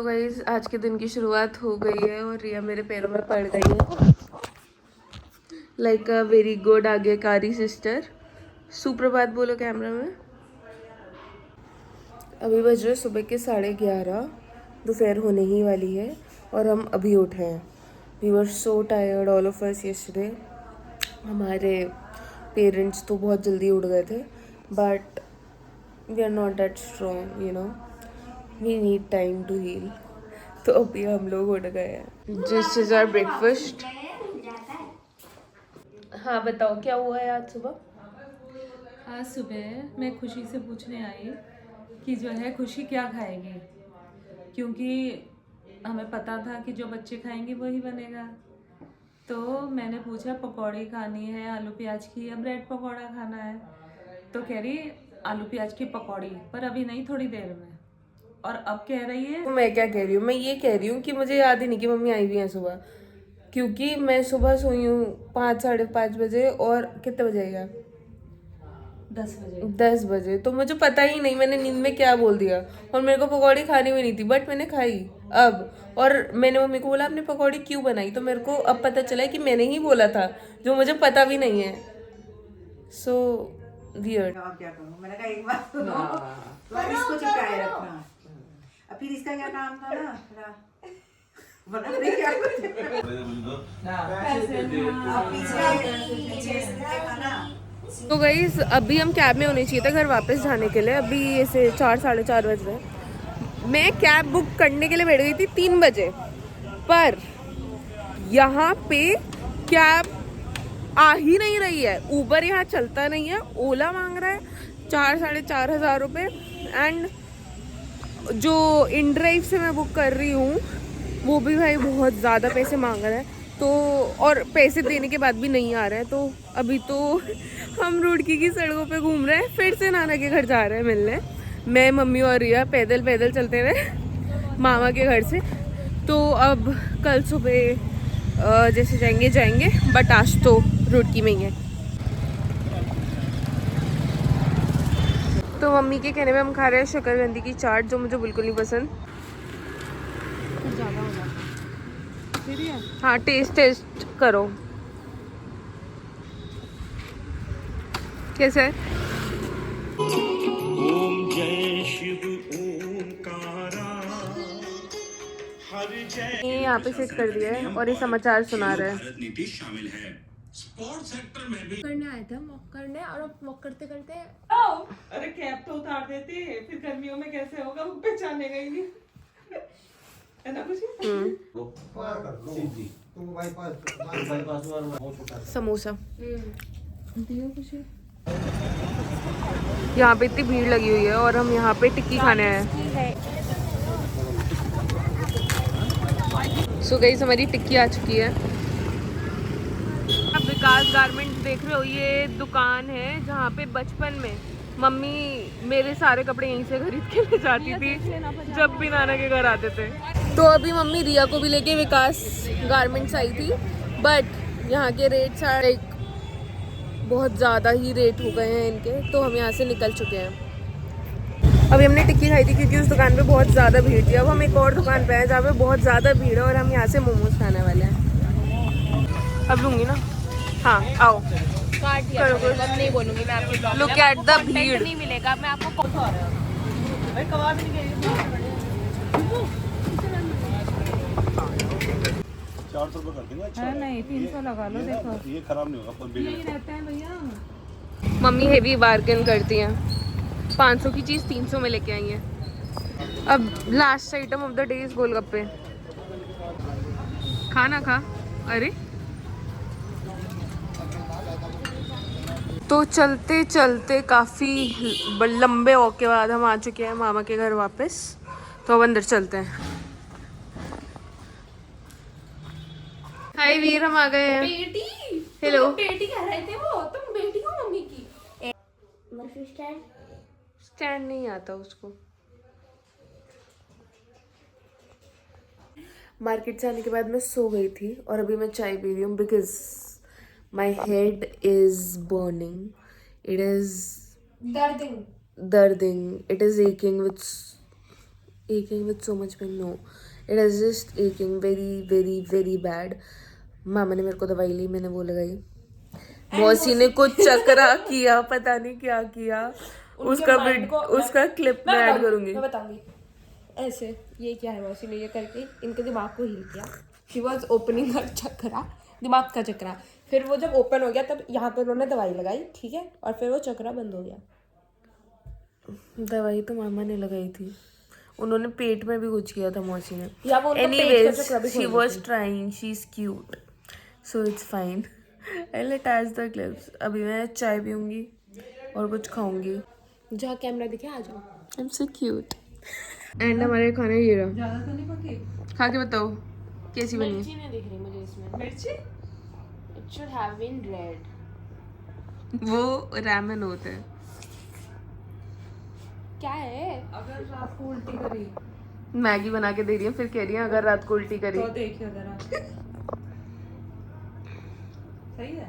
तो गाइस आज के दिन की शुरुआत हो गई है और रिया मेरे पैरों में पड़ गई है लाइक अ वेरी गुड आज्ञाकारी सिस्टर। सुप्रभात बोलो कैमरा में। अभी बज रहे सुबह के 11:30, दोपहर होने ही वाली है और हम अभी उठे हैं। We were so tired all of us yesterday. हमारे पेरेंट्स तो बहुत जल्दी उठ गए थे but we are not that strong you know, we need time to heal. तो अभी हम लोग उठ गए हैं। This is our breakfast. हाँ बताओ क्या हुआ है आज सुबह। आज सुबह मैं खुशी से पूछने आई कि जो है खुशी क्या खाएगी, क्योंकि हमें पता था कि जो बच्चे खाएंगे वही बनेगा। तो मैंने पूछा पकौड़ी खानी है आलू प्याज की या ब्रेड पकौड़ा खाना है, तो कह रही आलू प्याज की पकौड़ी, पर अभी नहीं, थोड़ी देर में। और अब कह रही है तो मैं क्या कह रही हूँ, मैं ये कह रही हूँ कि मुझे याद ही नहीं कि मम्मी आई भी हैं सुबह, क्योंकि मैं सुबह सोई हूँ 5-5:30 बजे और कितने बजे आएगा 10 बजे। 10 बजे। तो मुझे पता ही नहीं मैंने नींद में क्या बोल दिया और मेरे को पकौड़ी खानी भी नहीं थी बट मैंने खाई अब। और मैंने मम्मी को बोला आपने पकौड़ी क्यों बनाई, तो मेरे को अब पता चला कि मैंने ही बोला था जो मुझे पता भी नहीं है। So weird. अब क्या करूं, मैंने कहा एक बात सुनो, तो इसको चिपकाए रखना। अब फिर इसका क्या काम था ना, बना नहीं क्या कुछ। अब पीछे से देखा ना। तो गाइस अभी हम कैब में होने चाहिए था घर वापस जाने के लिए। अभी ऐसे 4-4:30 बज रहे हैं। मैं कैब बुक करने के लिए बैठ गई थी 3 बजे, पर यहाँ पे कैब आ ही नहीं रही है। ऊबर यहाँ चलता नहीं है, ओला मांग रहा है 4-4.5 हज़ार रुपये। एंड जो इन ड्राइव से मैं बुक कर रही हूँ वो भी भाई बहुत ज़्यादा पैसे मांग रहा है। तो और पैसे देने के बाद भी नहीं आ रहा है। तो अभी तो हम रुड़की की सड़कों पे घूम रहे हैं, फिर से नाना के घर जा रहे हैं मिलने। मैं मम्मी और रिया पैदल पैदल चलते हुए मामा के घर से। तो अब कल सुबह जैसे जाएंगे बट आज तो रुड़की में ही है। तो मम्मी के कहने में हम खा रहे हैं शकरकंदी की चाट, जो मुझे बिल्कुल नहीं पसंद। ज़्यादा हो जाता है। हाँ टेस्ट करो कैसे है। ओम जय शिव ओंकारा हर जय। ये यहाँ पे सेट कर दिया है और ये समाचार सुना रहे हैं। भारत नीति शामिल है स्पोर्ट्स सेक्टर में भी। करने आए थे हम वॉक करने, और अब वॉक करते करते अरे कैब तो उतार देती, फिर गर्मियों में कैसे होगा, वो पहचानेगा ही नहीं, है ना खुशी। समोसा यहाँ पे इतनी भीड़ लगी हुई है और हम यहाँ पे टिक्की खाने आए हैं। सो गाइस हमारी टिक्की आ चुकी है। अब विकास गारमेंट देख रहे हो, ये दुकान है जहाँ पे बचपन में मम्मी मेरे सारे कपड़े यहीं से खरीद के ले जाती थी जब भी नाना के घर आते थे। तो अभी मम्मी रिया को भी लेके विकास गारमेंट्स आई थी बट यहाँ के रेट्स आर लाइक बहुत ज़्यादा ही रेट हो गए हैं इनके, तो हम यहाँ से निकल चुके हैं। अभी हमने टिक्की खाई थी क्योंकि उस दुकान पे बहुत ज़्यादा भीड़ थी। अब हम एक और दुकान पे हैं जहाँ पे बहुत ज़्यादा भीड़ है और हम यहाँ से मोमोज खाने वाले हैं। अब लूँगी ना, हाँ आओ करो कुछ। नहीं बोलूंगी मैं आपको। लुक एट द भीड़। नहीं मिलेगा, मैं आपको है नहीं, 300 लगा लो, देखो ये खराब नहीं होगा पर यही रहते हैं भैया। मम्मी हेवी बार्गेन करती हैं, 500 की चीज़ 300 में लेके आई हैं। अब last item of the day is golgappe. खाना खा। अरे तो चलते चलते काफ़ी लंबे वॉक के बाद हम आ चुके हैं मामा के घर वापस। तो अब अंदर चलते हैं। हाय वीर, हम आ गए हैं। बेटी, हेलो। बेटी कह रहे थे वो, तुम बेटी हो मम्मी की। स्टैंड नहीं आता उसको। मार्केट से आने के बाद मैं सो गई थी और अभी मैं चाय पी रही हूँ because my head is burning, it is दर्दिंग। दर्दिंग, it is aching with aching with so much pain. No, it is just aching very very very bad. मामा ने मेरे को दवाई ली, मैंने वो लगाई. मौसी ने कुछ चक्रा किया, पता नहीं क्या किया. उसका क्लिप मैं ऐड करूंगी. मैं बताऊंगी. ऐसे ये क्या है, मौसी ने ये करके इनके दिमाग को हील किया. शी वॉज ओपनिंग हर चक्रा, दिमाग का चक्रा. फिर वो जब ओपन हो गया तब यहाँ पे उन्होंने दवाई लगाई, ठीक है, और फिर वो चक्रा बंद हो गया. दवाई तो मामा ने लगाई थी, उन्होंने पेट में भी कुछ किया था मौसी ने. या वो उनका पेट का Anyways, चक्रा भी she खोल was trying. She's cute, so it's fine. I'll attach the clips. अभी मैं चाय पीऊंगी और कुछ खाऊंगी. जहाँ कैमरा दिखे आ जाओ. I'm so cute. एंड हमारे खाने ये रहा. ज़्यादा तो नहीं पकी? खा के बताओ कैसी बनी. मिर्ची नहीं दिख रही मुझे इसमें. मिर्ची? It should have been red. वो रैमन होते हैं. क्या है? अगर रात को उल्टी करी मैगी बना के दे रही है, फिर कह रही है अगर रात को उल्टी करी. तो देखिए जरा. सही है.